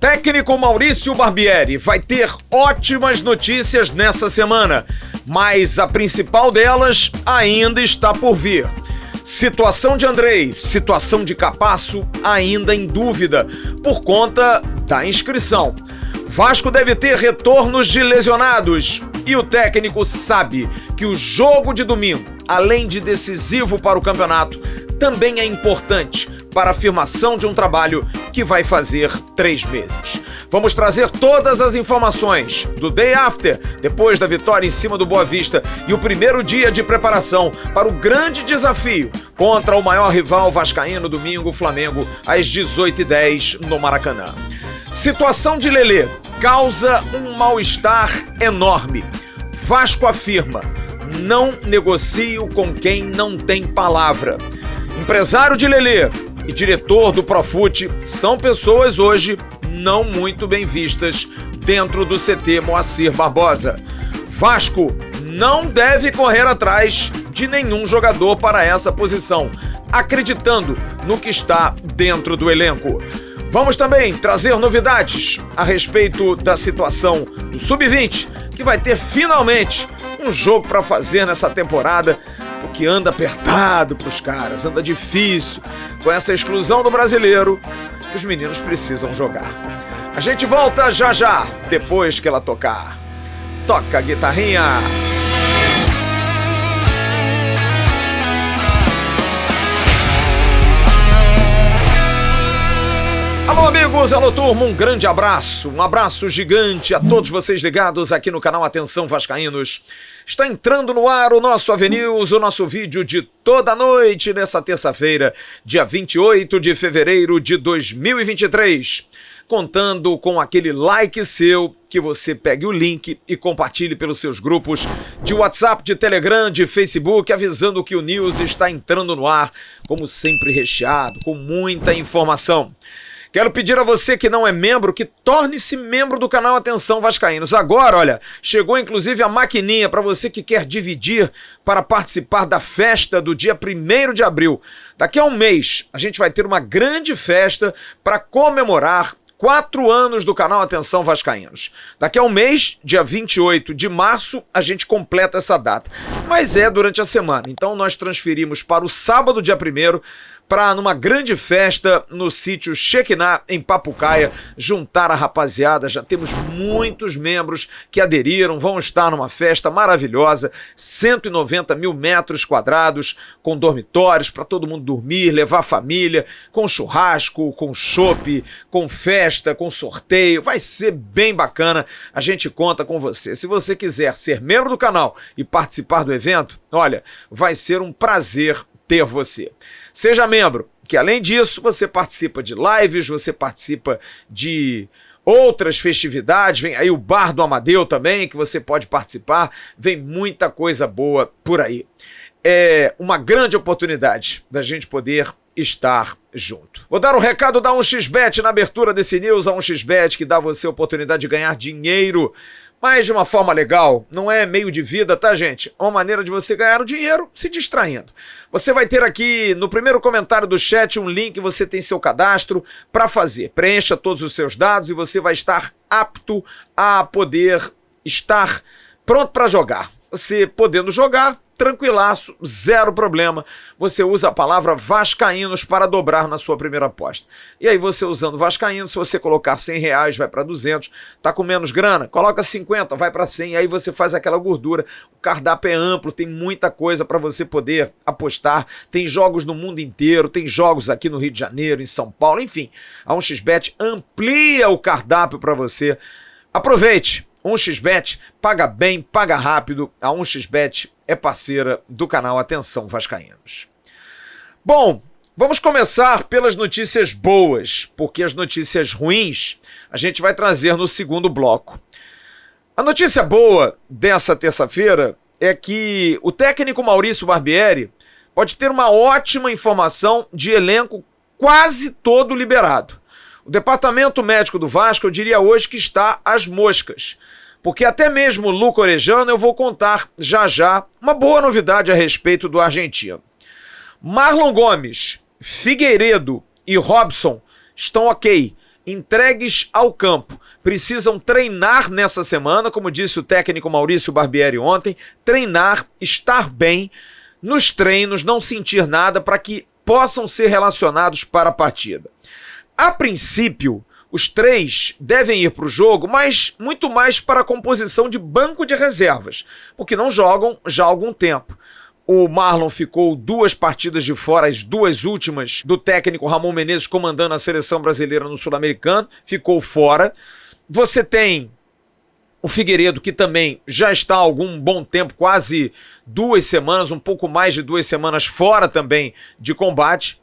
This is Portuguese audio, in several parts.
Técnico Maurício Barbieri vai ter ótimas notícias nessa semana, mas a principal delas ainda está por vir. Situação de Andrei, situação de Capasso ainda em dúvida por conta da inscrição. Vasco deve ter retornos de lesionados e o técnico sabe que o jogo de domingo, além de decisivo para o campeonato, também é importante para a afirmação de um trabalho que vai fazer 3 meses. Vamos trazer todas as informações do Day After, depois da vitória em cima do Boa Vista e o primeiro dia de preparação para o grande desafio contra o maior rival vascaíno domingo, Flamengo, às 18h10 no Maracanã. Situação de Lelê causa um mal-estar enorme. Vasco afirma: não negocio com quem não tem palavra. Empresário de Lelê e diretor do Profute são pessoas hoje não muito bem vistas dentro do CT Moacir Barbosa. Vasco não deve correr atrás de nenhum jogador para essa posição, acreditando no que está dentro do elenco. Vamos também trazer novidades a respeito da situação do Sub-20, que vai ter finalmente um jogo para fazer nessa temporada, o que anda apertado para os caras, anda difícil. Com essa exclusão do brasileiro, os meninos precisam jogar. A gente volta já já, depois que ela tocar. Toca a guitarrinha! Alô amigos, alô turma, um grande abraço, um abraço gigante a todos vocês ligados aqui no canal Atenção Vascaínos. Está entrando no ar o nosso AVNews, o nosso vídeo de toda noite nessa terça-feira, dia 28 de fevereiro de 2023. Contando com aquele like seu, que você pegue o link e compartilhe pelos seus grupos de WhatsApp, de Telegram, de Facebook, avisando que o News está entrando no ar, como sempre recheado, com muita informação. Quero pedir a você que não é membro, que torne-se membro do canal Atenção Vascaínos. Agora, olha, chegou inclusive a maquininha para você que quer dividir para participar da festa do dia 1º de abril. Daqui a um mês, a gente vai ter uma grande festa para comemorar 4 anos do canal Atenção Vascaínos. Daqui a um mês, dia 28 de março, a gente completa essa data. Mas é durante a semana, então nós transferimos para o sábado, dia 1º, para numa grande festa no sítio Shekinah, em Papucaia, juntar a rapaziada. Já temos muitos membros que aderiram, vão estar numa festa maravilhosa, 190 mil metros quadrados, com dormitórios para todo mundo dormir, levar a família, com churrasco, com chopp, com festa, com sorteio. Vai ser bem bacana, a gente conta com você. Se você quiser ser membro do canal e participar do evento, olha, vai ser um prazer ter você. Seja membro, que além disso você participa de lives, você participa de outras festividades, vem aí o Bar do Amadeu também, que você pode participar, vem muita coisa boa por aí. É uma grande oportunidade da gente poder estar junto. Vou dar um recado da 1xBet na abertura desse news, a 1xBet que dá a você a oportunidade de ganhar dinheiro, mas de uma forma legal, não é meio de vida, tá, gente? É uma maneira de você ganhar o dinheiro se distraindo. Você vai ter aqui no primeiro comentário do chat um link, você tem seu cadastro para fazer. Preencha todos os seus dados e você vai estar apto a poder estar pronto para jogar. Você podendo jogar, tranquilaço, zero problema. Você usa a palavra Vascaínos para dobrar na sua primeira aposta. E aí você usando Vascaínos, se você colocar R$100, vai para 200. Tá com menos grana? Coloca 50, vai para 100. E aí você faz aquela gordura. O cardápio é amplo, tem muita coisa para você poder apostar. Tem jogos no mundo inteiro, tem jogos aqui no Rio de Janeiro, em São Paulo, enfim. A 1xBet amplia o cardápio para você. Aproveite! 1xBet paga bem, paga rápido. A 1xBet é parceira do canal Atenção Vascaínos. Bom, vamos começar pelas notícias boas, porque as notícias ruins a gente vai trazer no segundo bloco. A notícia boa dessa terça-feira é que o técnico Maurício Barbieri pode ter uma ótima informação de elenco quase todo liberado. O departamento médico do Vasco, eu diria hoje que está às moscas, porque até mesmo o Luca Orejano eu vou contar já já uma boa novidade a respeito do argentino. Marlon Gomes, Figueiredo e Robson estão ok. entregues ao campo. Precisam treinar nessa semana, como disse o técnico Maurício Barbieri ontem, treinar, estar bem nos treinos, não sentir nada para que possam ser relacionados para a partida. A princípio, os 3 devem ir para o jogo, mas muito mais para a composição de banco de reservas, porque não jogam já há algum tempo. O Marlon ficou 2 partidas de fora, as 2 últimas do técnico Ramon Menezes comandando a seleção brasileira no Sul-Americano, ficou fora. Você tem o Figueiredo, que também já está há algum bom tempo, quase 2 semanas, um pouco mais de 2 semanas fora também de combate.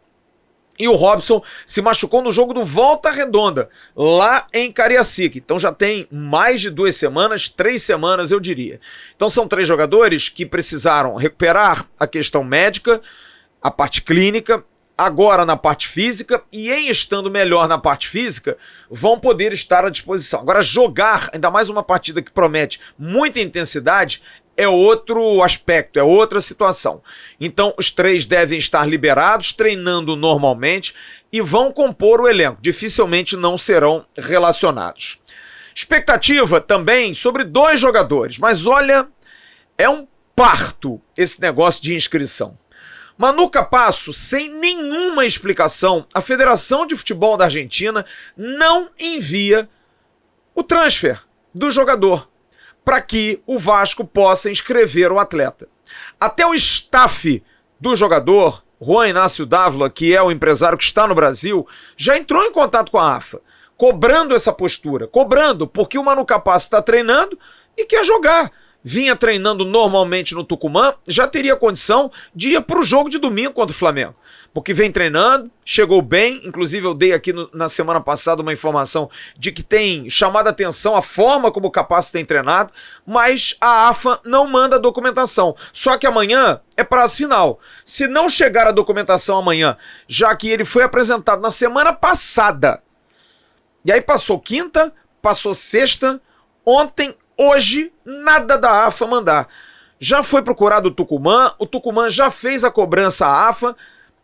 E o Robson se machucou no jogo do Volta Redonda, lá em Cariacica. Então já tem mais de 2 semanas, 3 semanas eu diria. Então são 3 jogadores que precisaram recuperar a questão médica, a parte clínica, agora na parte física, e em estando melhor na parte física, vão poder estar à disposição. Agora jogar, ainda mais uma partida que promete muita intensidade, é outro aspecto, é outra situação. Então os 3 devem estar liberados, treinando normalmente e vão compor o elenco. Dificilmente não serão relacionados. Expectativa também sobre 2 jogadores, mas olha, é um parto esse negócio de inscrição. Manu Capasso, sem nenhuma explicação, a Federação de Futebol da Argentina não envia o transfer do jogador para que o Vasco possa inscrever o atleta. Até o staff do jogador, Juan Inácio Dávila, que é o empresário que está no Brasil, já entrou em contato com a AFA, cobrando essa postura, cobrando, porque o Manu Capasso está treinando e quer jogar. Vinha treinando normalmente no Tucumã, já teria condição de ir para o jogo de domingo contra o Flamengo. Porque vem treinando, chegou bem, inclusive eu dei aqui na semana passada uma informação de que tem chamado a atenção a forma como o Capasso tem treinado, mas a AFA não manda a documentação. Só que amanhã é prazo final. Se não chegar a documentação amanhã, já que ele foi apresentado na semana passada, e aí passou quinta, passou sexta, ontem, hoje, nada da AFA mandar. Já foi procurado o Tucumã já fez a cobrança à AFA,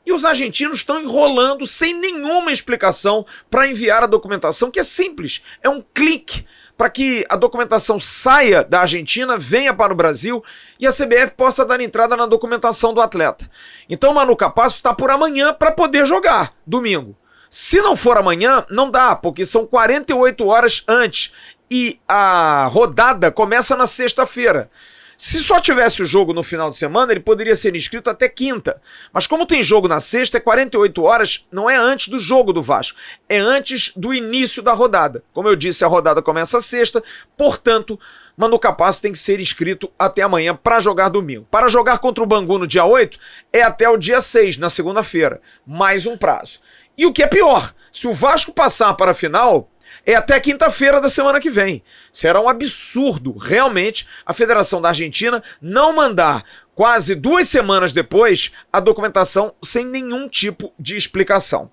e os argentinos estão enrolando sem nenhuma explicação para enviar a documentação, que é simples, é um clique para que a documentação saia da Argentina, venha para o Brasil e a CBF possa dar entrada na documentação do atleta. Então o Manu Capasso está por amanhã para poder jogar, domingo. Se não for amanhã, não dá, porque são 48 horas antes e a rodada começa na sexta-feira. Se só tivesse o jogo no final de semana, ele poderia ser inscrito até quinta. Mas como tem jogo na sexta, é 48 horas, não é antes do jogo do Vasco, é antes do início da rodada. Como eu disse, a rodada começa sexta, portanto, Manu Capasso tem que ser inscrito até amanhã para jogar domingo. Para jogar contra o Bangu no dia 8, é até o dia 6, na segunda-feira. Mais um prazo. E o que é pior, se o Vasco passar para a final, é até quinta-feira da semana que vem. Será um absurdo, realmente, a Federação da Argentina não mandar, quase 2 semanas depois, a documentação sem nenhum tipo de explicação.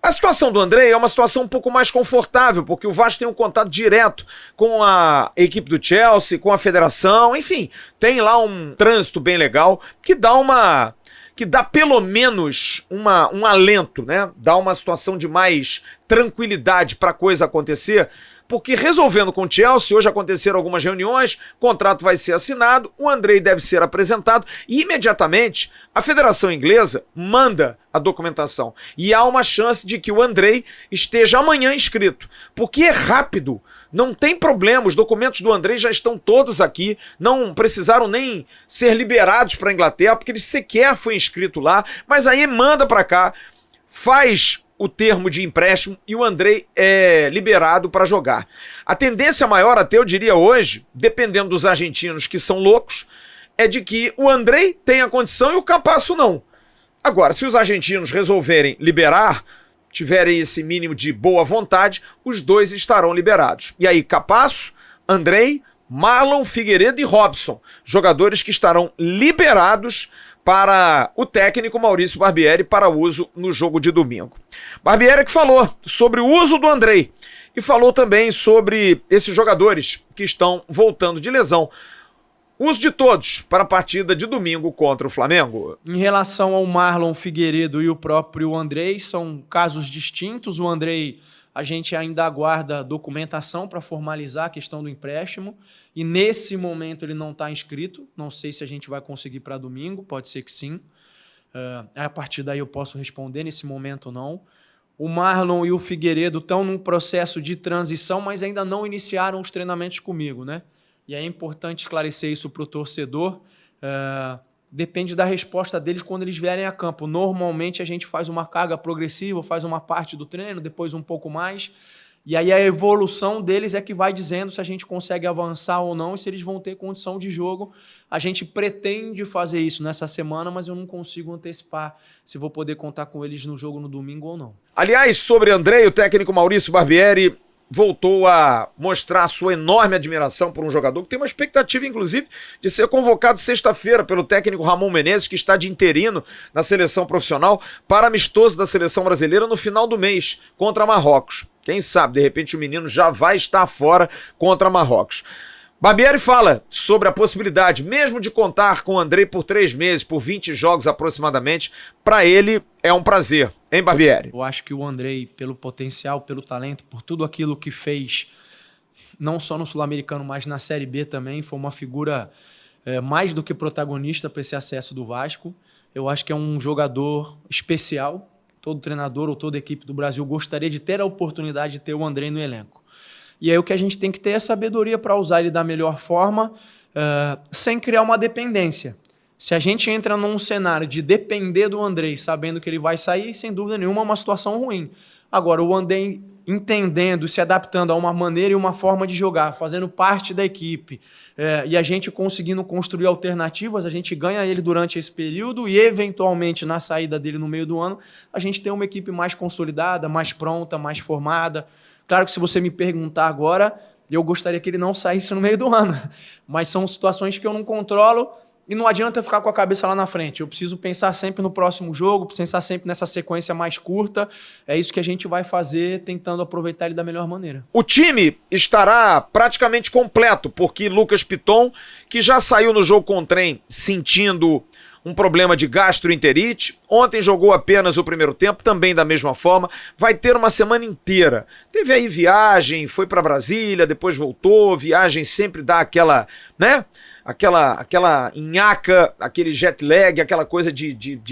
A situação do Andrei é uma situação um pouco mais confortável, porque o Vasco tem um contato direto com a equipe do Chelsea, com a Federação, enfim, tem lá um trânsito bem legal que dá pelo menos um alento, né? Dá uma situação de mais tranquilidade para a coisa acontecer, porque resolvendo com o Chelsea, hoje aconteceram algumas reuniões, o contrato vai ser assinado, o Andrei deve ser apresentado e imediatamente a Federação Inglesa manda a documentação. E há uma chance de que o Andrei esteja amanhã inscrito, porque é rápido, não tem problema, os documentos do Andrei já estão todos aqui, não precisaram nem ser liberados para a Inglaterra, porque ele sequer foi inscrito lá, mas aí manda para cá, faz o termo de empréstimo e o Andrei é liberado para jogar. A tendência maior, até eu diria hoje, dependendo dos argentinos que são loucos, é de que o Andrei tenha condição e o Capasso não. Agora, se os argentinos resolverem liberar, tiverem esse mínimo de boa vontade, os 2 estarão liberados. E aí, Capasso, Andrei, Marlon, Figueiredo e Robson, jogadores que estarão liberados para o técnico Maurício Barbieri para uso no jogo de domingo. Barbieri que falou sobre o uso do Andrei e falou também sobre esses jogadores que estão voltando de lesão. Uso de todos para a partida de domingo contra o Flamengo. Em relação ao Marlon, Figueiredo e o próprio Andrei, são casos distintos. O Andrei A gente ainda aguarda documentação para formalizar a questão do empréstimo e nesse momento ele não está inscrito. Não sei se a gente vai conseguir para domingo, pode ser que sim. A partir daí eu posso responder, nesse momento não. O Marlon e o Figueiredo estão num processo de transição, mas ainda não iniciaram os treinamentos comigo, né? E é importante esclarecer isso para o torcedor. Depende da resposta deles quando eles vierem a campo. Normalmente a gente faz uma carga progressiva, faz uma parte do treino, depois um pouco mais. E aí a evolução deles é que vai dizendo se a gente consegue avançar ou não e se eles vão ter condição de jogo. A gente pretende fazer isso nessa semana, mas eu não consigo antecipar se vou poder contar com eles no jogo no domingo ou não. Aliás, sobre Andrei, o técnico Maurício Barbieri voltou a mostrar a sua enorme admiração por um jogador que tem uma expectativa, inclusive, de ser convocado sexta-feira pelo técnico Ramon Menezes, que está de interino na seleção profissional, para amistoso da seleção brasileira no final do mês, contra Marrocos. Quem sabe, de repente, o menino já vai estar fora contra Marrocos. Barbieri fala sobre a possibilidade, mesmo de contar com o Andrei por 3 meses, por 20 jogos aproximadamente, para ele é um prazer, hein, Barbieri? Eu acho que o Andrei, pelo potencial, pelo talento, por tudo aquilo que fez, não só no Sul-Americano, mas na Série B também, foi uma figura mais do que protagonista para esse acesso do Vasco. Eu acho que é um jogador especial. Todo treinador ou toda equipe do Brasil gostaria de ter a oportunidade de ter o Andrei no elenco. E aí o que a gente tem que ter é sabedoria para usar ele da melhor forma, sem criar uma dependência. Se a gente entra num cenário de depender do Andrei, sabendo que ele vai sair, sem dúvida nenhuma é uma situação ruim. Agora, o Andrei entendendo, se adaptando a uma maneira e uma forma de jogar, fazendo parte da equipe, e a gente conseguindo construir alternativas, a gente ganha ele durante esse período e, eventualmente, na saída dele no meio do ano, a gente tem uma equipe mais consolidada, mais pronta, mais formada. Claro que se você me perguntar agora, eu gostaria que ele não saísse no meio do ano, mas são situações que eu não controlo e não adianta ficar com a cabeça lá na frente. Eu preciso pensar sempre no próximo jogo, pensar sempre nessa sequência mais curta. É isso que a gente vai fazer, tentando aproveitar ele da melhor maneira. O time estará praticamente completo, porque Lucas Piton, que já saiu no jogo com o Trem sentindo um problema de gastroenterite, ontem jogou apenas o primeiro tempo, também da mesma forma, vai ter uma semana inteira. Teve aí viagem, foi para Brasília, depois voltou, viagem sempre dá aquela, né? Aquela nhaca, aquele jet lag, aquela coisa de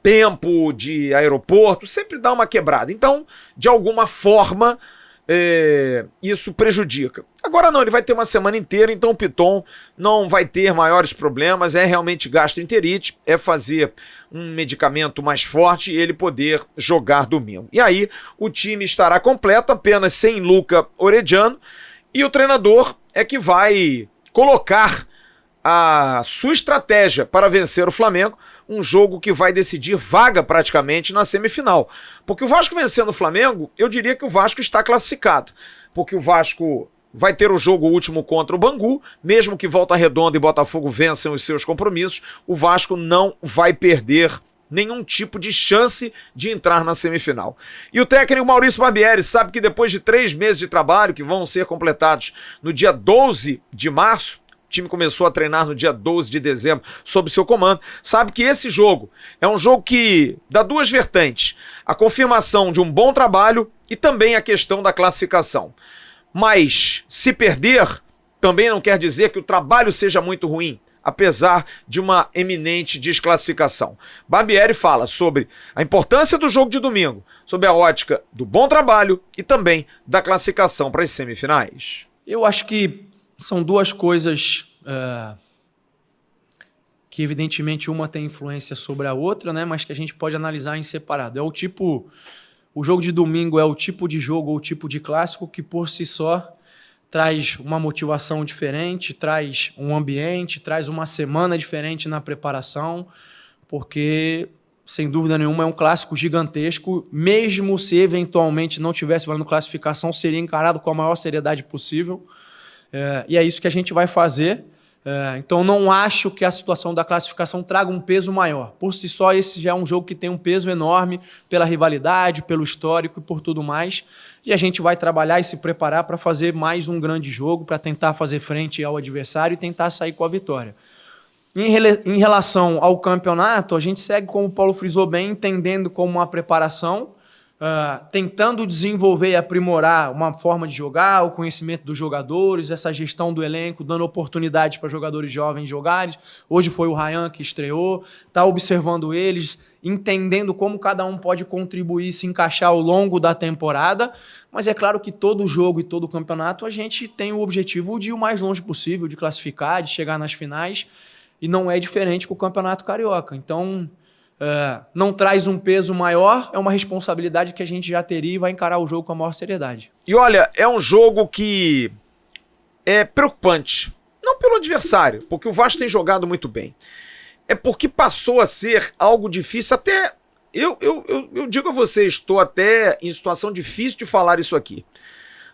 tempo, de aeroporto, sempre dá uma quebrada. Então, de alguma forma, isso prejudica. Agora não, ele vai ter uma semana inteira, então o Piton não vai ter maiores problemas, é realmente gastroenterite, é fazer um medicamento mais forte e ele poder jogar domingo. E aí o time estará completo, apenas sem Luca Orediano, e o treinador é que vai colocar a sua estratégia para vencer o Flamengo, um jogo que vai decidir vaga praticamente na semifinal. Porque o Vasco vencendo o Flamengo, eu diria que o Vasco está classificado, porque o Vasco vai ter o jogo último contra o Bangu, mesmo que Volta Redonda e Botafogo vençam os seus compromissos, o Vasco não vai perder nenhum tipo de chance de entrar na semifinal. E o técnico Maurício Barbieri sabe que depois de 3 meses de trabalho, que vão ser completados no dia 12 de março, o time começou a treinar no dia 12 de dezembro sob seu comando, sabe que esse jogo é um jogo que dá 2 vertentes, a confirmação de um bom trabalho e também a questão da classificação. Mas se perder, também não quer dizer que o trabalho seja muito ruim, apesar de uma eminente desclassificação. Barbieri fala sobre a importância do jogo de domingo, sobre a ótica do bom trabalho e também da classificação para as semifinais. Eu acho que são 2 coisas que, evidentemente, uma tem influência sobre a outra, né? Mas que a gente pode analisar em separado. O jogo de domingo é o tipo de jogo ou o tipo de clássico que, por si só, traz uma motivação diferente, traz um ambiente, traz uma semana diferente na preparação, porque, sem dúvida nenhuma, é um clássico gigantesco. Mesmo se eventualmente não tivesse valendo classificação, seria encarado com a maior seriedade possível. E é isso que a gente vai fazer. Então, não acho que a situação da classificação traga um peso maior. Por si só, esse já é um jogo que tem um peso enorme pela rivalidade, pelo histórico e por tudo mais. E a gente vai trabalhar e se preparar para fazer mais um grande jogo, para tentar fazer frente ao adversário e tentar sair com a vitória. Em relação ao campeonato, a gente segue, como o Paulo frisou bem, entendendo como uma preparação. tentando desenvolver e aprimorar uma forma de jogar, o conhecimento dos jogadores, essa gestão do elenco, dando oportunidade para jogadores jovens jogarem. Hoje foi o Ryan que estreou, está observando eles, entendendo como cada um pode contribuir, se encaixar ao longo da temporada. Mas é claro que todo jogo e todo campeonato a gente tem o objetivo de ir o mais longe possível, de classificar, de chegar nas finais, e não é diferente com o Campeonato Carioca. Então, não traz um peso maior, é uma responsabilidade que a gente já teria e vai encarar o jogo com a maior seriedade. E olha, é um jogo que é preocupante, não pelo adversário, porque o Vasco tem jogado muito bem, é porque passou a ser algo difícil, até, eu digo a vocês, estou até em situação difícil de falar isso aqui,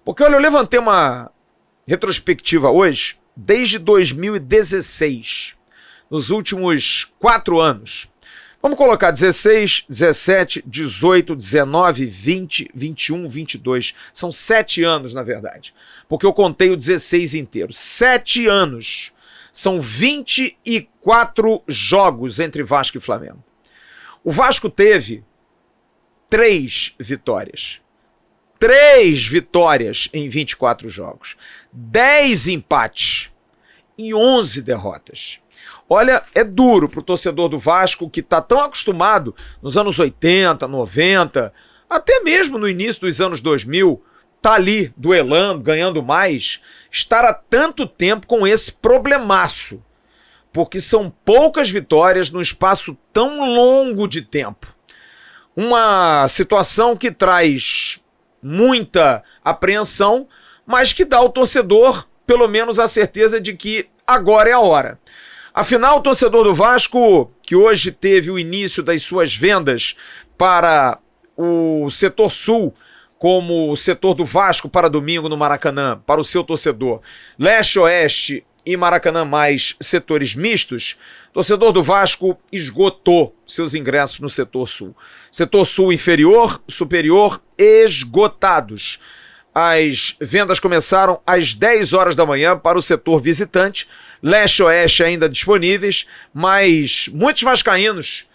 porque olha, eu levantei uma retrospectiva hoje, desde 2016, nos últimos 4 anos, vamos colocar 16, 17, 18, 19, 20, 21, 22. São 7 anos, na verdade. Porque eu contei o 16 inteiro. 7 anos. São 24 jogos entre Vasco e Flamengo. O Vasco teve 3 vitórias. 3 vitórias em 24 jogos. 10 empates e 11 derrotas. Olha, é duro para o torcedor do Vasco que está tão acostumado nos anos 80, 90, até mesmo no início dos anos 2000, tá ali duelando, ganhando mais, estar há tanto tempo com esse problemaço, porque são poucas vitórias num espaço tão longo de tempo. Uma situação que traz muita apreensão, mas que dá ao torcedor pelo menos a certeza de que agora é a hora. Afinal, o torcedor do Vasco, que hoje teve o início das suas vendas para o setor sul, como o setor do Vasco para domingo no Maracanã, para o seu torcedor, leste-oeste e Maracanã mais setores mistos, torcedor do Vasco esgotou seus ingressos no setor sul. Setor sul inferior, superior, esgotados. As vendas começaram às 10 horas da manhã para o setor visitante, leste-oeste ainda disponíveis, mas muitos vascaínos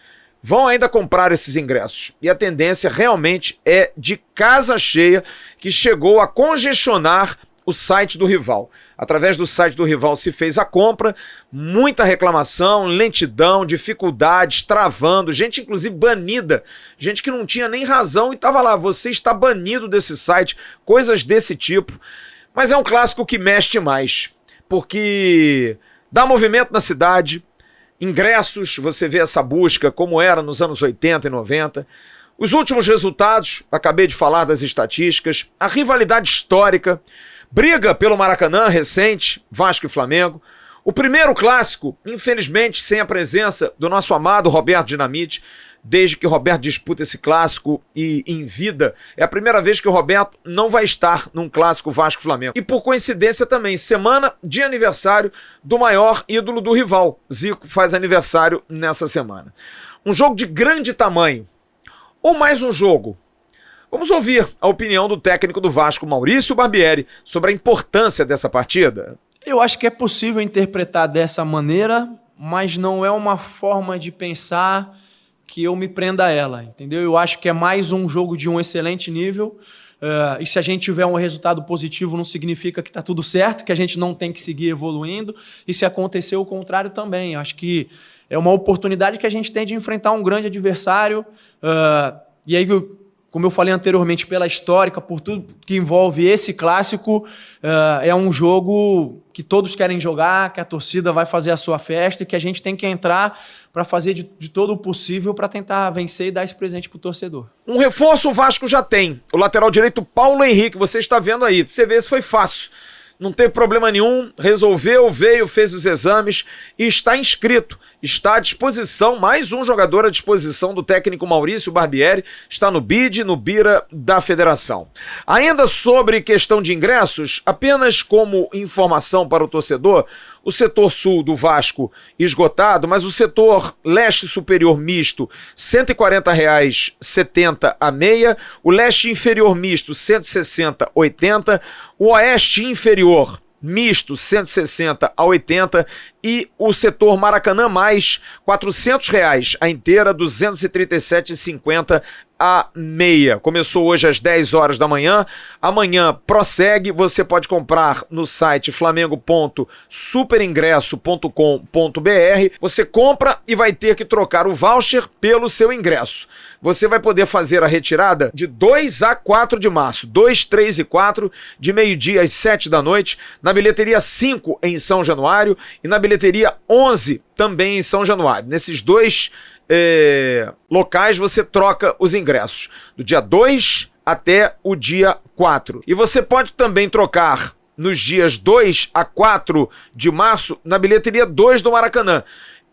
vão ainda comprar esses ingressos. E a tendência realmente é de casa cheia, que chegou a congestionar o site do rival. Através do site do rival se fez a compra, muita reclamação, lentidão, dificuldades, travando, gente inclusive banida, gente que não tinha nem razão e estava lá, você está banido desse site, coisas desse tipo. Mas é um clássico que mexe mais, porque dá movimento na cidade, ingressos, você vê essa busca como era nos anos 80 e 90, os últimos resultados, acabei de falar das estatísticas, a rivalidade histórica, briga pelo Maracanã recente, Vasco e Flamengo, o primeiro clássico, infelizmente sem a presença do nosso amado Roberto Dinamite, desde que o Roberto disputa esse clássico e em vida, é a primeira vez que o Roberto não vai estar num clássico Vasco-Flamengo. E por coincidência também, semana de aniversário do maior ídolo do rival. Zico faz aniversário nessa semana. Um jogo de grande tamanho. Ou mais um jogo? Vamos ouvir a opinião do técnico do Vasco, Maurício Barbieri, sobre a importância dessa partida. Eu acho que é possível interpretar dessa maneira, mas não é uma forma de pensar que eu me prenda a ela, entendeu? Eu acho que é mais um jogo de um excelente nível, e se a gente tiver um resultado positivo não significa que está tudo certo, que a gente não tem que seguir evoluindo, e se acontecer o contrário também. Eu acho que é uma oportunidade que a gente tem de enfrentar um grande adversário, e aí, como eu falei anteriormente, pela histórica, por tudo que envolve esse clássico, é um jogo que todos querem jogar, que a torcida vai fazer a sua festa e que a gente tem que entrar para fazer de todo o possível para tentar vencer e dar esse presente para o torcedor. Um reforço o Vasco já tem. O lateral direito Paulo Henrique, você está vendo aí. Você vê se foi fácil. Não teve problema nenhum, resolveu, veio, fez os exames e está inscrito. Está à disposição, mais um jogador à disposição do técnico Maurício Barbieri, está no BID, no Bira da Federação. Ainda sobre questão de ingressos, apenas como informação para o torcedor, o setor sul do Vasco esgotado, mas o setor leste superior misto, R$ 140,70 a meia, o leste inferior misto, R$ 160,80, o oeste inferior misto, 160 a 80, e o setor Maracanã mais, R$ 400 a inteira, 237,50 6h30. Começou hoje às 10 horas da manhã. Amanhã prossegue. Você pode comprar no site flamengo.superingresso.com.br. Você compra e vai ter que trocar o voucher pelo seu ingresso. Você vai poder fazer a retirada de 2 a 4 de março, 2, 3 e 4, de meio-dia às 7 da noite, na bilheteria 5 em São Januário e na bilheteria 11 também em São Januário. Nesses dois locais você troca os ingressos, do dia 2 até o dia 4. E você pode também trocar nos dias 2 a 4 de março na bilheteria 2 do Maracanã,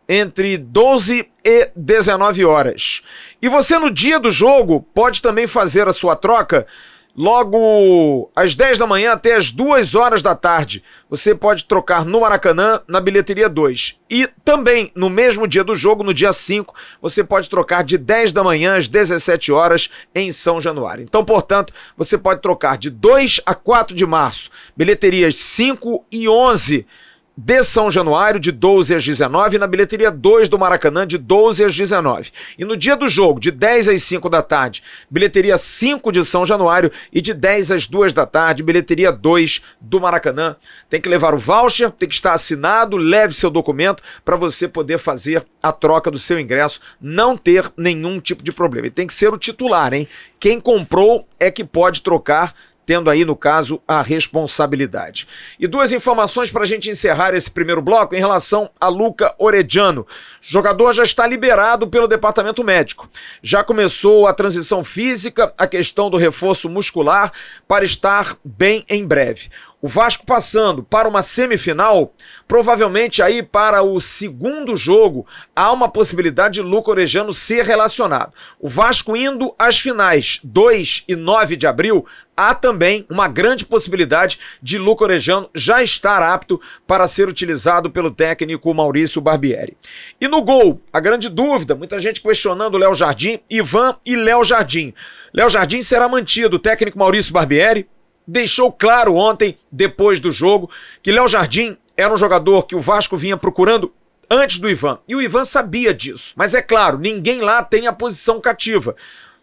entre 12 e 19 horas. E você no dia do jogo pode também fazer a sua troca logo às 10 da manhã até às 2 horas da tarde. Você pode trocar no Maracanã, na bilheteria 2. E também no mesmo dia do jogo, no dia 5, você pode trocar de 10 da manhã às 17 horas em São Januário. Então, portanto, você pode trocar de 2 a 4 de março, bilheterias 5 e 11 de São Januário, de 12 às 19, e na bilheteria 2 do Maracanã, de 12 às 19. E no dia do jogo, de 10 às 5 da tarde, bilheteria 5 de São Januário, e de 10 às 2 da tarde, bilheteria 2 do Maracanã. Tem que levar o voucher, tem que estar assinado, leve seu documento para você poder fazer a troca do seu ingresso, não ter nenhum tipo de problema. E tem que ser o titular, hein? Quem comprou é que pode trocar, tendo aí, no caso, a responsabilidade. E duas informações para a gente encerrar esse primeiro bloco em relação a Luca Orediano. O jogador já está liberado pelo departamento médico. Já começou a transição física, a questão do reforço muscular, para estar bem em breve. O Vasco passando para uma semifinal, provavelmente aí para o segundo jogo, há uma possibilidade de Luca Orediano ser relacionado. O Vasco indo às finais 2 e 9 de abril, há também uma grande possibilidade de Luca Orediano já estar apto para ser utilizado pelo técnico Maurício Barbieri. E no gol, a grande dúvida, muita gente questionando Léo Jardim, Ivan e Léo Jardim. Léo Jardim será mantido, o técnico Maurício Barbieri deixou claro ontem, depois do jogo, que Léo Jardim era um jogador que o Vasco vinha procurando antes do Ivan. E o Ivan sabia disso. Mas é claro, ninguém lá tem a posição cativa.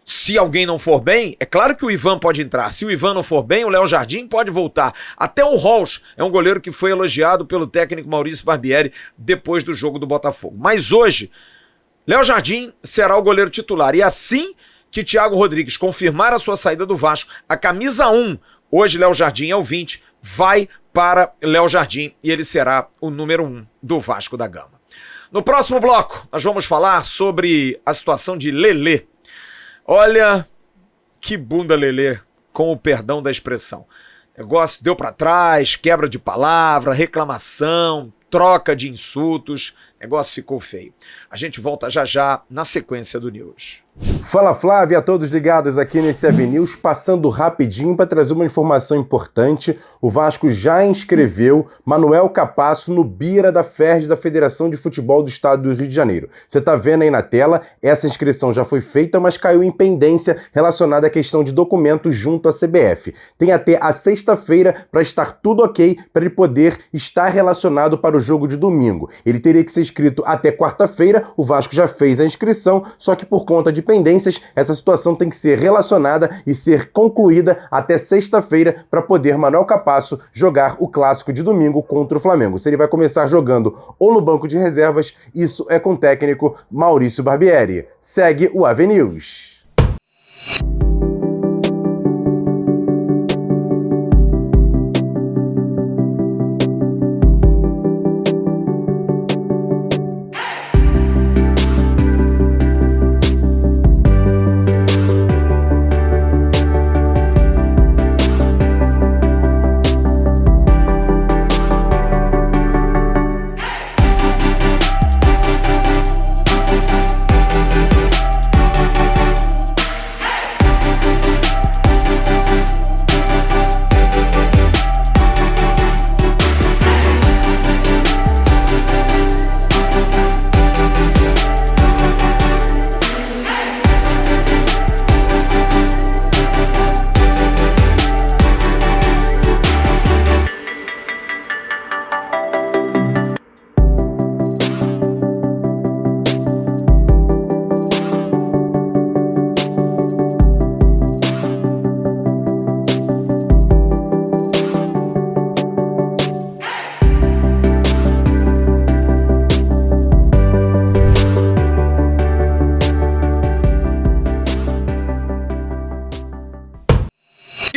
Se alguém não for bem, é claro que o Ivan pode entrar. Se o Ivan não for bem, o Léo Jardim pode voltar. Até o Rolls é um goleiro que foi elogiado pelo técnico Maurício Barbieri depois do jogo do Botafogo. Mas hoje, Léo Jardim será o goleiro titular. E assim que Thiago Rodrigues confirmar a sua saída do Vasco, a camisa 1, hoje Léo Jardim é o 20, vai para Léo Jardim e ele será o número 1 do Vasco da Gama. No próximo bloco, nós vamos falar sobre a situação de Lelê. Olha, que bunda Lelê, com o perdão da expressão. Negócio deu para trás, quebra de palavra, reclamação, troca de insultos, negócio ficou feio. A gente volta já já na sequência do News. Fala Flávio, a todos ligados aqui nesse AVNews, passando rapidinho para trazer uma informação importante. O Vasco já inscreveu Manuel Capasso no BIRA da FERJ, da Federação de Futebol do Estado do Rio de Janeiro. Você está vendo aí na tela, essa inscrição já foi feita, mas caiu em pendência relacionada à questão de documentos junto à CBF. Tem até a sexta-feira para estar tudo ok, para ele poder estar relacionado para o jogo de domingo. Ele teria que ser inscrito até quarta-feira, o Vasco já fez a inscrição, só que por conta de pendências, essa situação tem que ser relacionada e ser concluída até sexta-feira para poder Manuel Capasso jogar o clássico de domingo contra o Flamengo. Se ele vai começar jogando ou no banco de reservas, isso é com o técnico Maurício Barbieri. Segue o AVNews.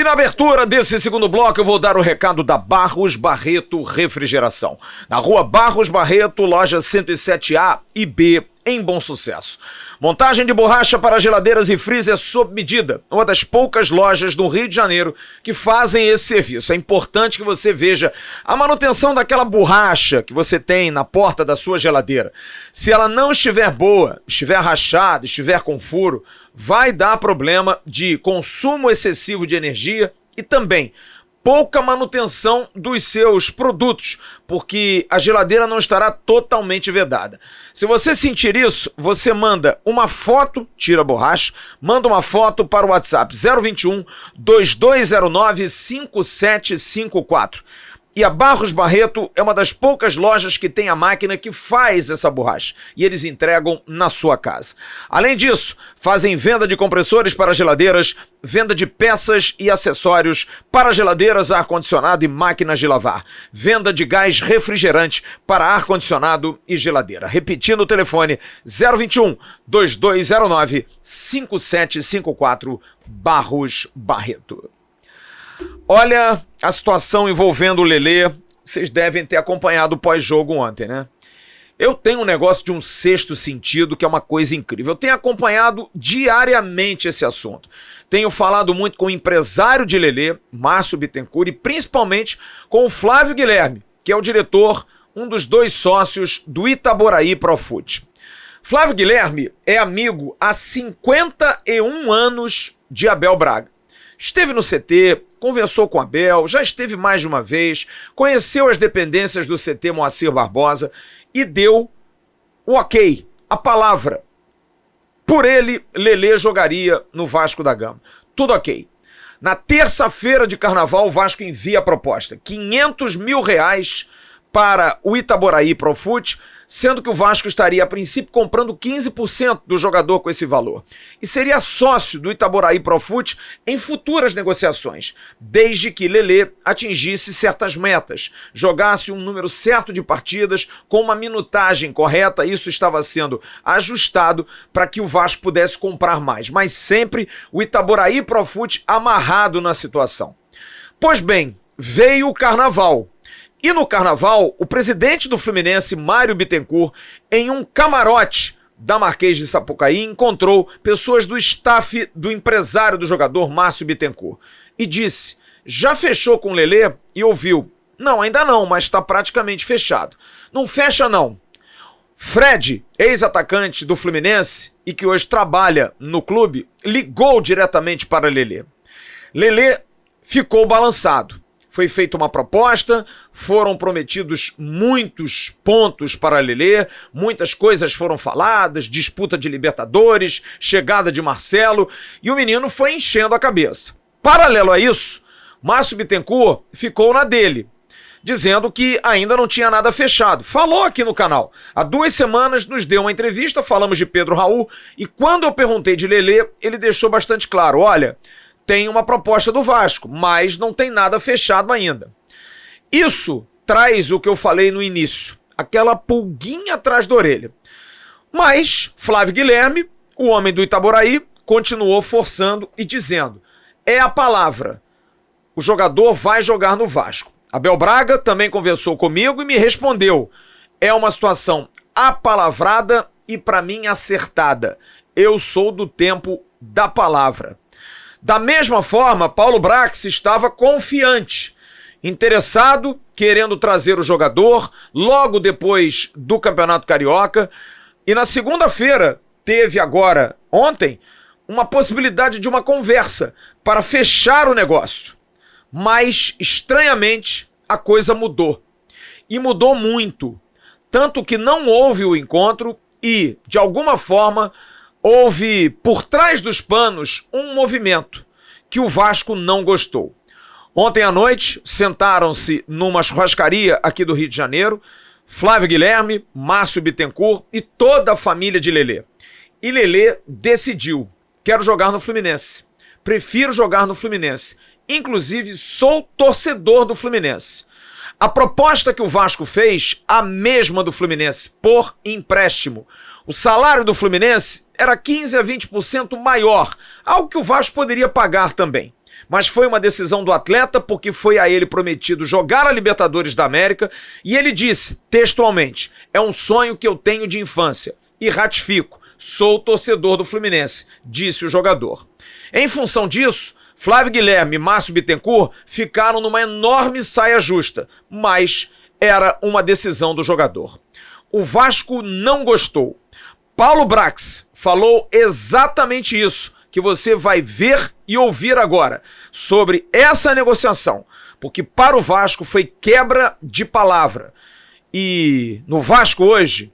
E na abertura desse segundo bloco eu vou dar o recado da Barros Barreto Refrigeração. Na rua Barros Barreto, loja 107A e B, em Bom Sucesso. Montagem de borracha para geladeiras e freezer sob medida. Uma das poucas lojas do Rio de Janeiro que fazem esse serviço. É importante que você veja a manutenção daquela borracha que você tem na porta da sua geladeira. Se ela não estiver boa, estiver rachada, estiver com furo, vai dar problema de consumo excessivo de energia e também pouca manutenção dos seus produtos, porque a geladeira não estará totalmente vedada. Se você sentir isso, você manda uma foto, tira a borracha, manda uma foto para o WhatsApp 021 2209 5754. E a Barros Barreto é uma das poucas lojas que tem a máquina que faz essa borracha. E eles entregam na sua casa. Além disso, fazem venda de compressores para geladeiras, venda de peças e acessórios para geladeiras, ar-condicionado e máquinas de lavar. Venda de gás refrigerante para ar-condicionado e geladeira. Repetindo o telefone 021 2209 5754 Barros Barreto. Olha a situação envolvendo o Lelê, vocês devem ter acompanhado o pós-jogo ontem, né? Eu tenho um negócio de um sexto sentido que é uma coisa incrível. Eu tenho acompanhado diariamente esse assunto. Tenho falado muito com o empresário de Lelê, Márcio Bittencourt, e principalmente com o Flávio Guilherme, que é o diretor, um dos dois sócios do Itaboraí Profut. Flávio Guilherme é amigo há 51 anos de Abel Braga. Esteve no CT, conversou com Abel, já esteve mais de uma vez, conheceu as dependências do CT Moacir Barbosa e deu o ok, a palavra. Por ele, Lelê jogaria no Vasco da Gama. Tudo ok. Na terça-feira de carnaval, o Vasco envia a proposta. R$500 mil para o Itaboraí Profut, sendo que o Vasco estaria, a princípio, comprando 15% do jogador com esse valor. E seria sócio do Itaboraí Profut em futuras negociações, desde que Lelê atingisse certas metas, jogasse um número certo de partidas, com uma minutagem correta. Isso estava sendo ajustado para que o Vasco pudesse comprar mais, mas sempre o Itaboraí Profut amarrado na situação. Pois bem, veio o carnaval. E no carnaval, o presidente do Fluminense, Mário Bittencourt, em um camarote da Marquês de Sapucaí, encontrou pessoas do staff do empresário do jogador, Márcio Bittencourt, e disse: já fechou com o Lelê? E ouviu: não, ainda não, mas está praticamente fechado. Não fecha não. Fred, ex-atacante do Fluminense e que hoje trabalha no clube, ligou diretamente para Lelê. Lelê ficou balançado. Foi feita uma proposta, foram prometidos muitos pontos para Lelê, muitas coisas foram faladas, disputa de Libertadores, chegada de Marcelo, e o menino foi enchendo a cabeça. Paralelo a isso, Márcio Bittencourt ficou na dele, dizendo que ainda não tinha nada fechado. Falou aqui no canal. Há 2 semanas nos deu uma entrevista, falamos de Pedro Raul, e quando eu perguntei de Lelê, ele deixou bastante claro: olha, tem uma proposta do Vasco, mas não tem nada fechado ainda. Isso traz o que eu falei no início, aquela pulguinha atrás da orelha. Mas Flávio Guilherme, o homem do Itaboraí, continuou forçando e dizendo: é a palavra, o jogador vai jogar no Vasco. Abel Braga também conversou comigo e me respondeu: é uma situação apalavrada e para mim acertada. Eu sou do tempo da palavra. Da mesma forma, Paulo Brax estava confiante, interessado, querendo trazer o jogador logo depois do Campeonato Carioca. E na segunda-feira, teve agora, ontem, uma possibilidade de uma conversa para fechar o negócio. Mas, estranhamente, a coisa mudou. E mudou muito. Tanto que não houve o encontro e, de alguma forma, houve, por trás dos panos, um movimento que o Vasco não gostou. Ontem à noite, sentaram-se numa churrascaria aqui do Rio de Janeiro, Flávio Guilherme, Márcio Bittencourt e toda a família de Lelê. E Lelê decidiu: quero jogar no Fluminense. Prefiro jogar no Fluminense. Inclusive, sou torcedor do Fluminense. A proposta que o Vasco fez, a mesma do Fluminense, por empréstimo. O salário do Fluminense era 15% a 20% maior, algo que o Vasco poderia pagar também. mas foi uma decisão do atleta porque foi a ele prometido jogar a Libertadores da América e ele disse, textualmente, é um sonho que eu tenho de infância e ratifico, sou torcedor do Fluminense, disse o jogador. Em função disso, Flávio Guilherme e Márcio Bittencourt ficaram numa enorme saia justa, mas era uma decisão do jogador. O Vasco não gostou. Paulo Brax falou exatamente isso, que você vai ver e ouvir agora, sobre essa negociação, porque para o Vasco foi quebra de palavra. E no Vasco hoje,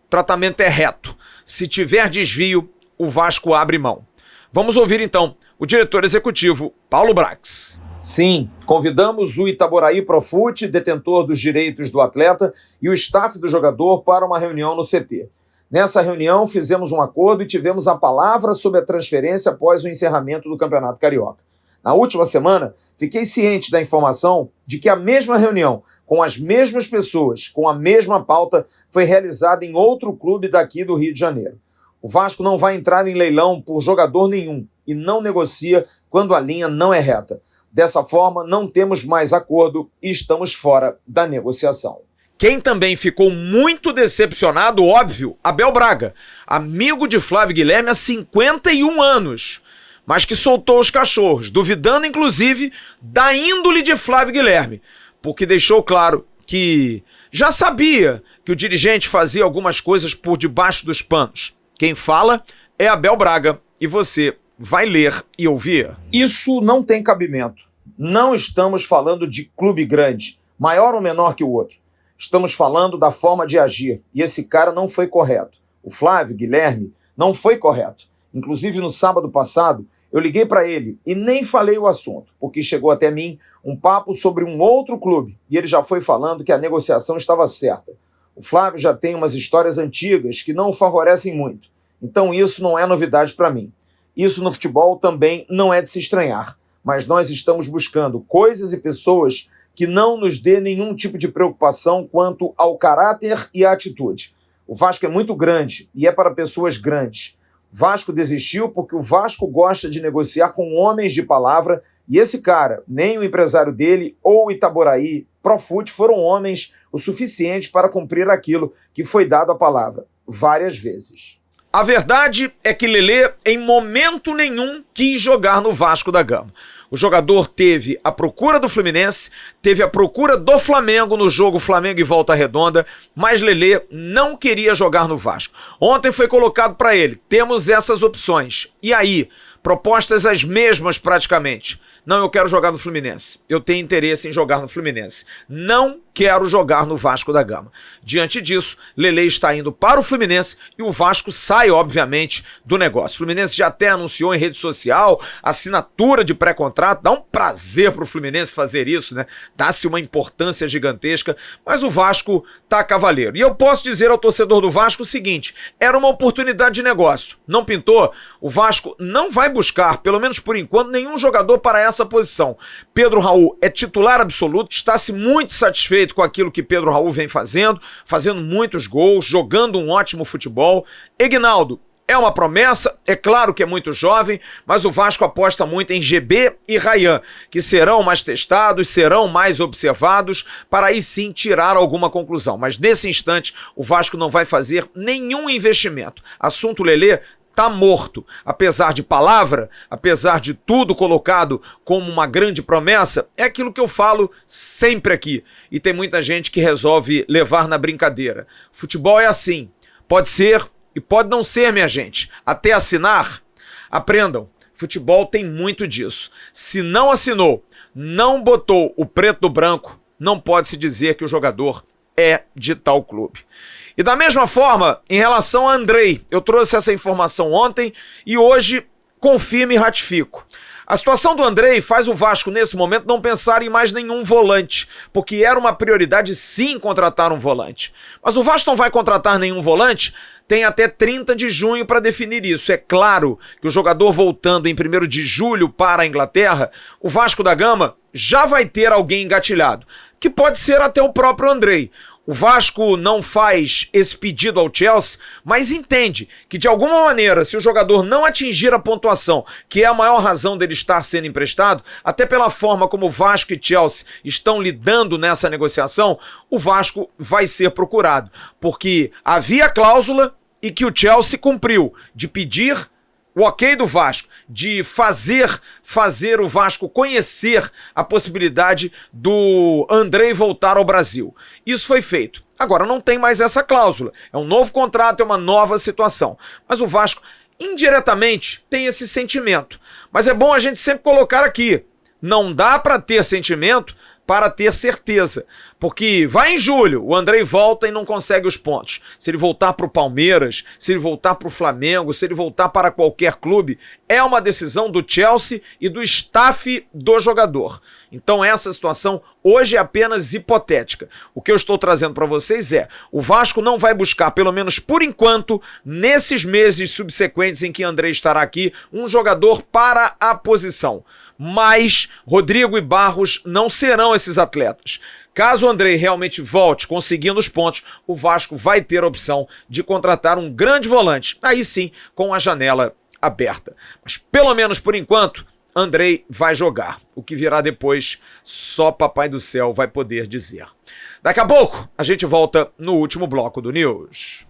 tratamento é reto. Se tiver desvio, o Vasco abre mão. Vamos ouvir então o diretor executivo, Paulo Brax. Sim, convidamos o Itaboraí Profute, detentor dos direitos do atleta, e o staff do jogador para uma reunião no CT. Nessa reunião, fizemos um acordo e tivemos a palavra sobre a transferência após o encerramento do Campeonato Carioca. Na última semana, fiquei ciente da informação de que a mesma reunião, com as mesmas pessoas, com a mesma pauta, foi realizada em outro clube daqui do Rio de Janeiro. O Vasco não vai entrar em leilão por jogador nenhum e não negocia quando a linha não é reta. Dessa forma, não temos mais acordo e estamos fora da negociação. Quem também ficou muito decepcionado, óbvio, Abel Braga, amigo de Flávio Guilherme há 51 anos, mas que soltou os cachorros, duvidando inclusive da índole de Flávio Guilherme, porque deixou claro que já sabia que o dirigente fazia algumas coisas por debaixo dos panos. Quem fala é Abel Braga e você vai ler e ouvir. Isso não tem cabimento. Não estamos falando de clube grande, maior ou menor que o outro. Estamos falando da forma de agir, e esse cara não foi correto. O Flávio Guilherme não foi correto. Inclusive, no sábado passado, eu liguei para ele e nem falei o assunto, porque chegou até mim um papo sobre um outro clube, e ele já foi falando que a negociação estava certa. O Flávio já tem umas histórias antigas que não o favorecem muito, então isso não é novidade para mim. Isso no futebol também não é de se estranhar, mas nós estamos buscando coisas e pessoas que não nos dê nenhum tipo de preocupação quanto ao caráter e à atitude. O Vasco é muito grande e é para pessoas grandes. Vasco desistiu porque o Vasco gosta de negociar com homens de palavra e esse cara, nem o empresário dele ou o Itaboraí Profute foram homens o suficiente para cumprir aquilo que foi dado à palavra várias vezes. A verdade é que Lelê, em momento nenhum, quis jogar no Vasco da Gama. O jogador teve a procura do Fluminense, teve a procura do Flamengo no jogo Flamengo e Volta Redonda, mas Lelê não queria jogar no Vasco. Ontem foi colocado para ele, temos essas opções. E aí, propostas as mesmas praticamente. Não, eu quero jogar no Fluminense. Eu tenho interesse em jogar no Fluminense. Não quero jogar no Vasco da Gama. Diante disso, Lelê está indo para o Fluminense e o Vasco sai, obviamente, do negócio. O Fluminense já até anunciou em rede social assinatura de pré-contrato. Dá um prazer para o Fluminense fazer isso, né? Dá-se uma importância gigantesca, mas o Vasco tá cavaleiro. E eu posso dizer ao torcedor do Vasco o seguinte, era uma oportunidade de negócio. Não pintou? O Vasco não vai buscar, pelo menos por enquanto, nenhum jogador para essa posição. Pedro Raul é titular absoluto, está-se muito satisfeito com aquilo que Pedro Raul vem fazendo muitos gols, jogando um ótimo futebol. Egnaldo é uma promessa, é claro que é muito jovem, mas o Vasco aposta muito em GB e Ryan, que serão mais testados, serão mais observados, para aí sim tirar alguma conclusão. Mas nesse instante, o Vasco não vai fazer nenhum investimento. Assunto Lelê tá morto. Apesar de palavra, apesar de tudo colocado como uma grande promessa, é aquilo que eu falo sempre aqui. E tem muita gente que resolve levar na brincadeira. Futebol é assim. Pode ser e pode não ser, minha gente. Até assinar, aprendam. Futebol tem muito disso. Se não assinou, não botou o preto no branco, não pode se dizer que o jogador é de tal clube. E da mesma forma, em relação a Andrei, eu trouxe essa informação ontem e hoje confirmo e ratifico. A situação do Andrei faz o Vasco, nesse momento, não pensar em mais nenhum volante, porque era uma prioridade sim contratar um volante. Mas o Vasco não vai contratar nenhum volante, tem até 30 de junho para definir isso. É claro que o jogador voltando em 1º de julho para a Inglaterra, o Vasco da Gama já vai ter alguém engatilhado, que pode ser até o próprio Andrei. O Vasco não faz esse pedido ao Chelsea, mas entende que de alguma maneira, se o jogador não atingir a pontuação, que é a maior razão dele estar sendo emprestado, até pela forma como o Vasco e Chelsea estão lidando nessa negociação, o Vasco vai ser procurado, porque havia cláusula e que o Chelsea cumpriu de pedir o ok do Vasco, de fazer o Vasco conhecer a possibilidade do Andrei voltar ao Brasil. Isso foi feito. Agora não tem mais essa cláusula. É um novo contrato, é uma nova situação. Mas o Vasco, indiretamente, tem esse sentimento. Mas é bom a gente sempre colocar aqui, não dá para ter sentimento para ter certeza, porque vai em julho, o Andrei volta e não consegue os pontos. Se ele voltar para o Palmeiras, se ele voltar para o Flamengo, se ele voltar para qualquer clube, é uma decisão do Chelsea e do staff do jogador. Então essa situação hoje é apenas hipotética. O que eu estou trazendo para vocês é, o Vasco não vai buscar, pelo menos por enquanto, nesses meses subsequentes em que Andrei estará aqui, um jogador para a posição. Mas Rodrigo e Barros não serão esses atletas. Caso o Andrei realmente volte conseguindo os pontos, o Vasco vai ter a opção de contratar um grande volante, aí sim, com a janela aberta. Mas pelo menos por enquanto, Andrei vai jogar. O que virá depois, só Papai do Céu vai poder dizer. Daqui a pouco, a gente volta no último bloco do News.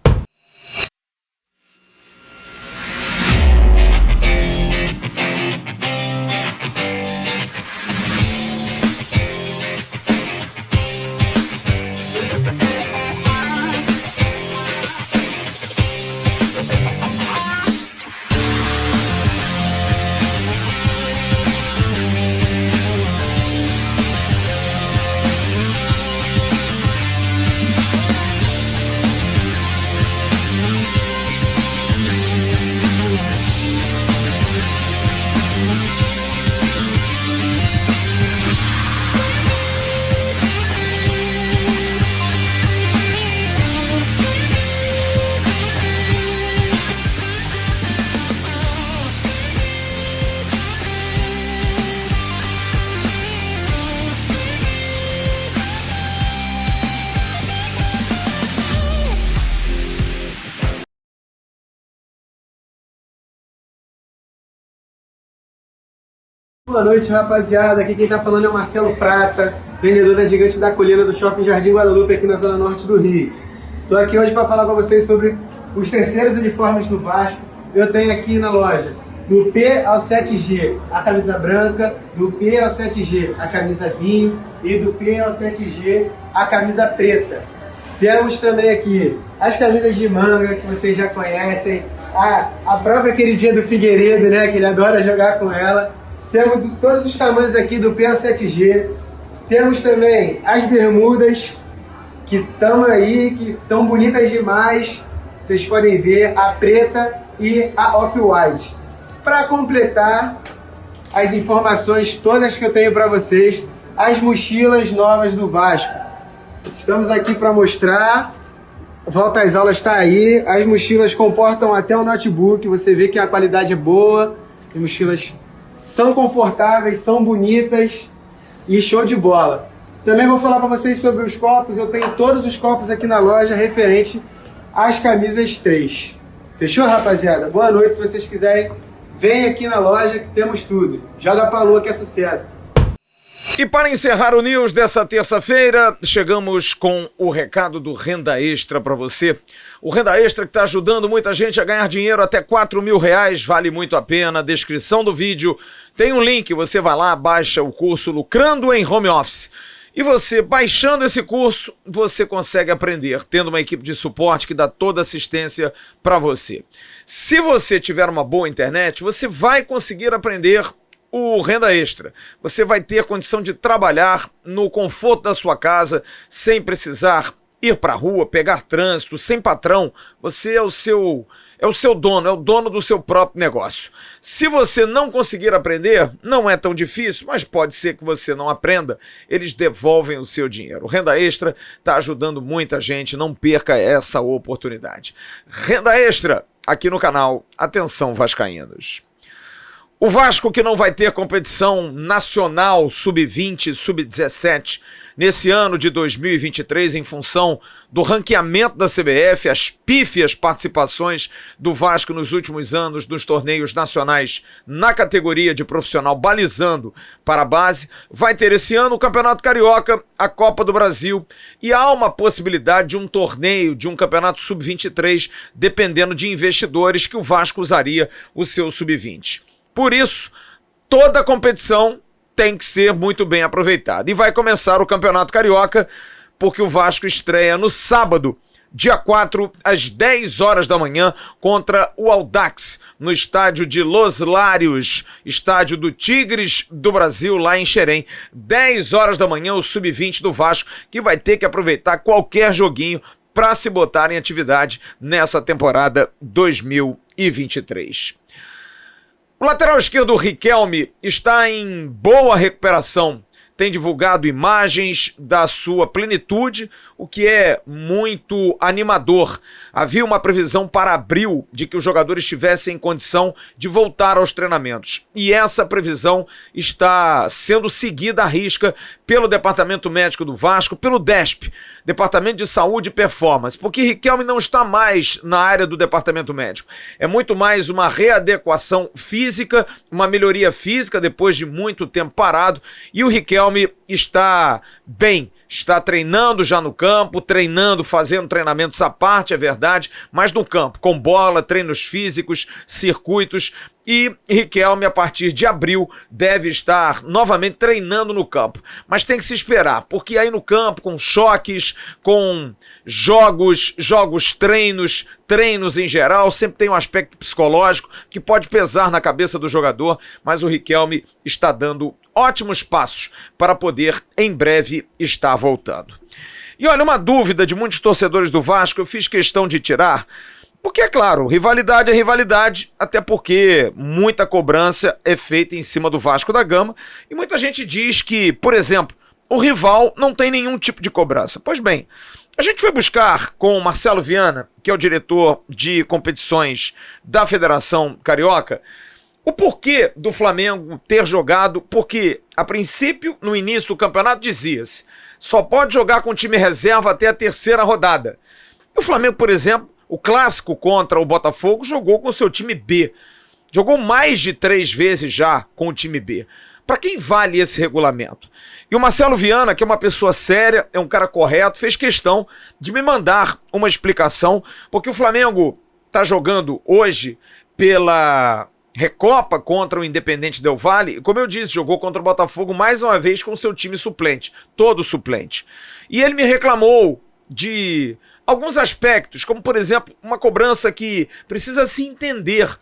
Boa noite, rapaziada. Aqui quem tá falando é o Marcelo Prata, vendedor da Gigante da Colina do Shopping Jardim Guadalupe, aqui na zona norte do Rio. Tô aqui hoje para falar para vocês sobre os terceiros uniformes do Vasco. Eu tenho aqui na loja, do P ao 7G, a camisa branca, do P ao 7G, a camisa vinho e do P ao 7G, a camisa preta. Temos também aqui as camisas de manga, que vocês já conhecem, a própria queridinha do Figueiredo, né, que ele adora jogar com ela. Temos todos os tamanhos aqui do P ao 7G. Temos também as bermudas, que estão aí, que estão bonitas demais. Vocês podem ver a preta e a off-white. Para completar as informações todas que eu tenho para vocês, as mochilas novas do Vasco. Estamos aqui para mostrar. Volta às aulas está aí. As mochilas comportam até o notebook. Você vê que a qualidade é boa. As mochilas são confortáveis, são bonitas e show de bola. Também vou falar para vocês sobre os copos. Eu tenho todos os copos aqui na loja referente às camisas 3. Fechou, rapaziada? Boa noite. Se vocês quiserem, vem aqui na loja que temos tudo. Joga pra lua que é sucesso. E para encerrar o News dessa terça-feira, chegamos com o recado do Renda Extra para você. O Renda Extra que está ajudando muita gente a ganhar dinheiro até R$4.000, vale muito a pena. Na descrição do vídeo tem um link, você vai lá, baixa o curso Lucrando em Home Office. E você, baixando esse curso, você consegue aprender, tendo uma equipe de suporte que dá toda assistência para você. Se você tiver uma boa internet, você vai conseguir aprender o Renda Extra. Você vai ter condição de trabalhar no conforto da sua casa, sem precisar ir para a rua, pegar trânsito, sem patrão. Você é o seu dono, é o dono do seu próprio negócio. Se você não conseguir aprender, não é tão difícil, mas pode ser que você não aprenda, eles devolvem o seu dinheiro. O Renda Extra está ajudando muita gente, não perca essa oportunidade. Renda Extra, aqui no canal Atenção Vascaínos. O Vasco que não vai ter competição nacional sub-20, sub-17 nesse ano de 2023 em função do ranqueamento da CBF, as pífias participações do Vasco nos últimos anos nos torneios nacionais na categoria de profissional balizando para a base, vai ter esse ano o Campeonato Carioca, a Copa do Brasil e há uma possibilidade de um torneio, de um campeonato sub-23, dependendo de investidores que o Vasco usaria o seu sub-20. Por isso, toda a competição tem que ser muito bem aproveitada. E vai começar o Campeonato Carioca, porque o Vasco estreia no sábado, dia 4, às 10 horas da manhã, contra o Audax, no estádio de Los Lários, estádio do Tigres do Brasil, lá em Xerém. 10 horas da manhã, o sub-20 do Vasco, que vai ter que aproveitar qualquer joguinho para se botar em atividade nessa temporada 2023. O lateral esquerdo, Riquelme, está em boa recuperação. Tem divulgado imagens da sua plenitude, o que é muito animador. Havia uma previsão para abril de que o jogador estivesse em condição de voltar aos treinamentos. E essa previsão está sendo seguida à risca pelo Departamento Médico do Vasco, pelo DESP, Departamento de Saúde e Performance, porque Riquelme não está mais na área do Departamento Médico. É muito mais uma readequação física, uma melhoria física depois de muito tempo parado, e o Riquelme está bem, está treinando já no campo, treinando, fazendo treinamentos à parte, é verdade, mas no campo, com bola, treinos físicos, circuitos, e Riquelme, a partir de abril, deve estar novamente treinando no campo. Mas tem que se esperar, porque aí no campo, com choques, com jogos, treinos em geral, sempre tem um aspecto psicológico que pode pesar na cabeça do jogador, mas o Riquelme está dando ótimos passos para poder, em breve, estar voltando. E olha, uma dúvida de muitos torcedores do Vasco, eu fiz questão de tirar, porque, é claro, rivalidade é rivalidade, até porque muita cobrança é feita em cima do Vasco da Gama, e muita gente diz que, por exemplo, o rival não tem nenhum tipo de cobrança. Pois bem, a gente foi buscar com o Marcelo Viana, que é o diretor de competições da Federação Carioca, o porquê do Flamengo ter jogado, porque, a princípio, no início do campeonato, dizia-se, só pode jogar com time reserva até a terceira rodada. E o Flamengo, por exemplo, o clássico contra o Botafogo, jogou com o seu time B. Jogou mais de 3 vezes já com o time B. Para quem vale esse regulamento? E o Marcelo Viana, que é uma pessoa séria, é um cara correto, fez questão de me mandar uma explicação, porque o Flamengo está jogando hoje pela Recopa contra o Independente Del Valle, e como eu disse, jogou contra o Botafogo mais uma vez com o seu time suplente, todo suplente. E ele me reclamou de alguns aspectos, como por exemplo, uma cobrança que precisa se entender,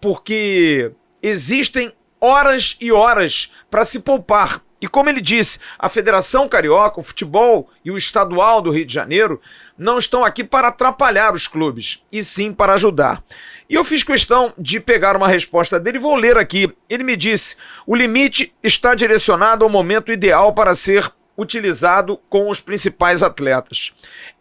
porque existem horas e horas para se poupar. E como ele disse, a Federação Carioca, o futebol e o estadual do Rio de Janeiro não estão aqui para atrapalhar os clubes, e sim para ajudar. E eu fiz questão de pegar uma resposta dele e vou ler aqui. Ele me disse, o limite está direcionado ao momento ideal para ser utilizado com os principais atletas.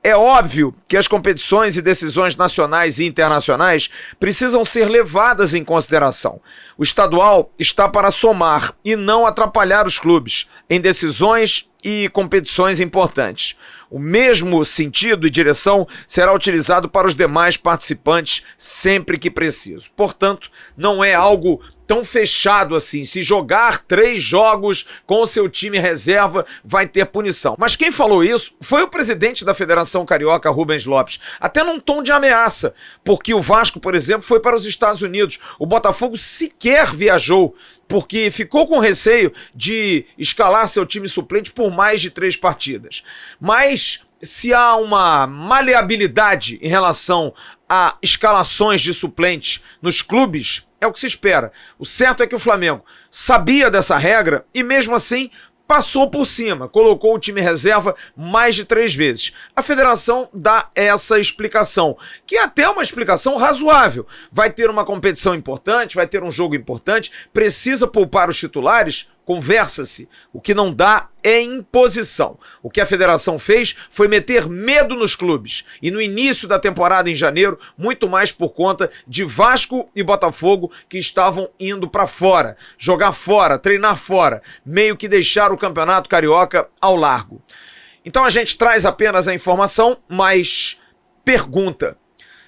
É óbvio que as competições e decisões nacionais e internacionais precisam ser levadas em consideração. O estadual está para somar e não atrapalhar os clubes em decisões e competições importantes. O mesmo sentido e direção será utilizado para os demais participantes sempre que preciso. Portanto, não é algo tão fechado assim. Se jogar 3 jogos com o seu time reserva, vai ter punição. Mas quem falou isso foi o presidente da Federação Carioca, Rubens Lopes, até num tom de ameaça, porque o Vasco, por exemplo, foi para os Estados Unidos. O Botafogo sequer viajou, porque ficou com receio de escalar seu time suplente por mais de 3 partidas. Mas se há uma maleabilidade em relação a escalações de suplentes nos clubes, é o que se espera. O certo é que o Flamengo sabia dessa regra e mesmo assim passou por cima, colocou o time reserva mais de 3 vezes. A federação dá essa explicação, que é até uma explicação razoável. Vai ter uma competição importante, vai ter um jogo importante, precisa poupar os titulares? conversa-se. O que não dá é imposição. O que a federação fez foi meter medo nos clubes. E no início da temporada, em janeiro, muito mais por conta de Vasco e Botafogo, que estavam indo para fora, jogar fora, treinar fora, meio que deixar o Campeonato Carioca ao largo. Então a gente traz apenas a informação, mas pergunta: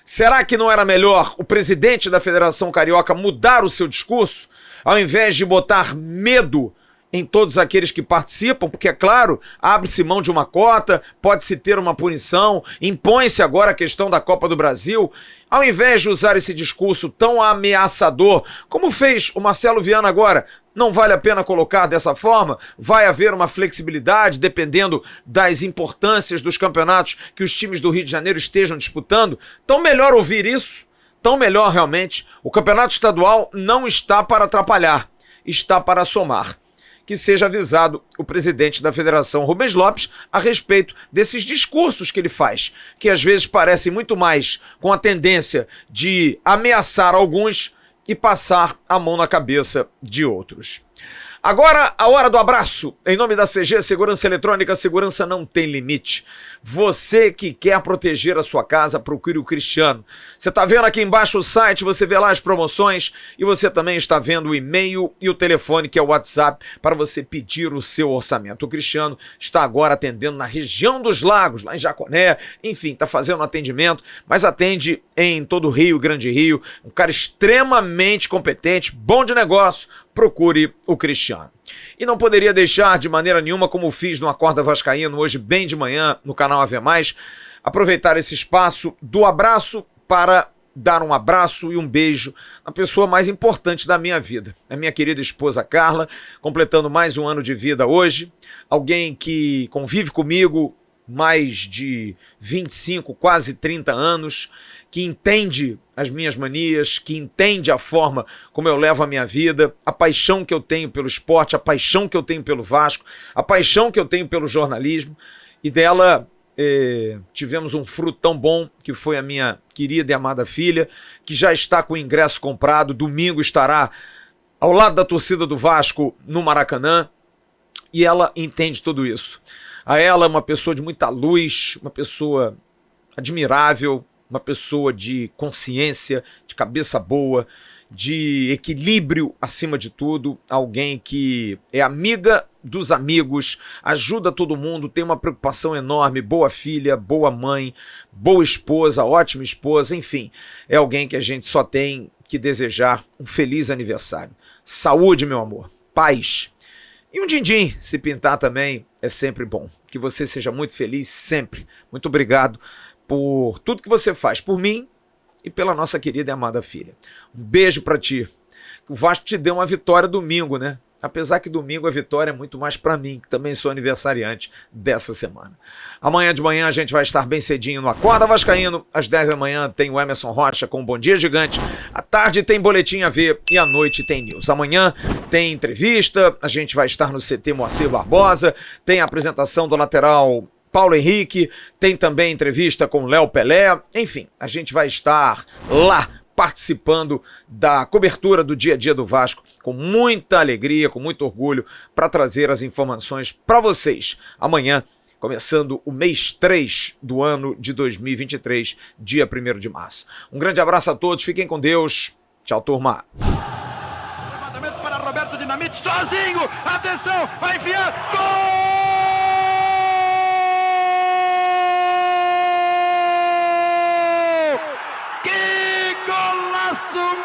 será que não era melhor o presidente da Federação Carioca mudar o seu discurso, ao invés de botar medo em todos aqueles que participam? Porque, é claro, abre-se mão de uma cota, pode-se ter uma punição, impõe-se agora a questão da Copa do Brasil. Ao invés de usar esse discurso tão ameaçador, como fez o Marcelo Viana agora, não vale a pena colocar dessa forma? Vai haver uma flexibilidade dependendo das importâncias dos campeonatos que os times do Rio de Janeiro estejam disputando? Então melhor ouvir isso, tão melhor realmente. O campeonato estadual não está para atrapalhar, está para somar. Que seja avisado o presidente da Federação, Rubens Lopes, a respeito desses discursos que ele faz, que às vezes parecem muito mais com a tendência de ameaçar alguns e passar a mão na cabeça de outros. Agora, a hora do abraço. Em nome da CG Segurança Eletrônica, segurança não tem limite. Você que quer proteger a sua casa, procure o Cristiano. Você está vendo aqui embaixo o site, você vê lá as promoções e você também está vendo o e-mail e o telefone, que é o WhatsApp, para você pedir o seu orçamento. O Cristiano está agora atendendo na região dos Lagos, lá em Jaconé, enfim, está fazendo atendimento, mas atende em todo o Rio, Grande Rio, um cara extremamente competente, bom de negócio. Procure o Cristiano. E não poderia deixar de maneira nenhuma, como fiz no Acorda Vascaíno hoje bem de manhã no canal AV+, aproveitar esse espaço do abraço para dar um abraço e um beijo na pessoa mais importante da minha vida, a minha querida esposa Carla, completando mais um ano de vida hoje, alguém que convive comigo mais de 25, quase 30 anos, que entende as minhas manias, que entende a forma como eu levo a minha vida, a paixão que eu tenho pelo esporte, a paixão que eu tenho pelo Vasco, a paixão que eu tenho pelo jornalismo, e dela tivemos um fruto tão bom, que foi a minha querida e amada filha, que já está com o ingresso comprado, domingo estará ao lado da torcida do Vasco no Maracanã, e ela entende tudo isso. A ela é uma pessoa de muita luz, uma pessoa admirável, uma pessoa de consciência, de cabeça boa, de equilíbrio acima de tudo, alguém que é amiga dos amigos, ajuda todo mundo, tem uma preocupação enorme, boa filha, boa mãe, boa esposa, ótima esposa, enfim, é alguém que a gente só tem que desejar um feliz aniversário. Saúde, meu amor, paz. E um din-din, se pintar também, é sempre bom. Que você seja muito feliz sempre. Muito obrigado por tudo que você faz por mim e pela nossa querida e amada filha. Um beijo pra ti. O Vasco te deu uma vitória domingo, né? Apesar que domingo a vitória é muito mais pra mim, que também sou aniversariante dessa semana. Amanhã de manhã a gente vai estar bem cedinho no Acorda Vascaíno. Às 10 da manhã tem o Emerson Rocha com o Bom Dia Gigante. À tarde tem Boletim AV e à noite tem News. Amanhã tem entrevista, a gente vai estar no CT Moacir Barbosa, tem a apresentação do lateral Paulo Henrique, tem também entrevista com Léo Pelé, enfim, a gente vai estar lá participando da cobertura do dia a dia do Vasco com muita alegria, com muito orgulho, para trazer as informações para vocês. Amanhã, começando o mês 3 do ano de 2023, dia 1º de março. Um grande abraço a todos, fiquem com Deus. Tchau, turma. Levantamento para Roberto Dinamite, sozinho, atenção, vai enfiar, gol!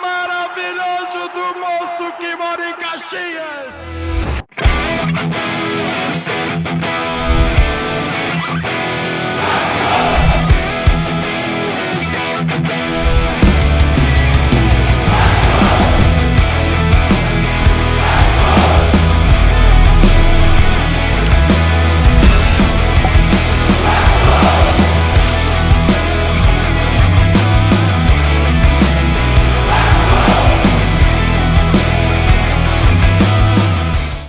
Maravilhoso do moço que mora em Caxias!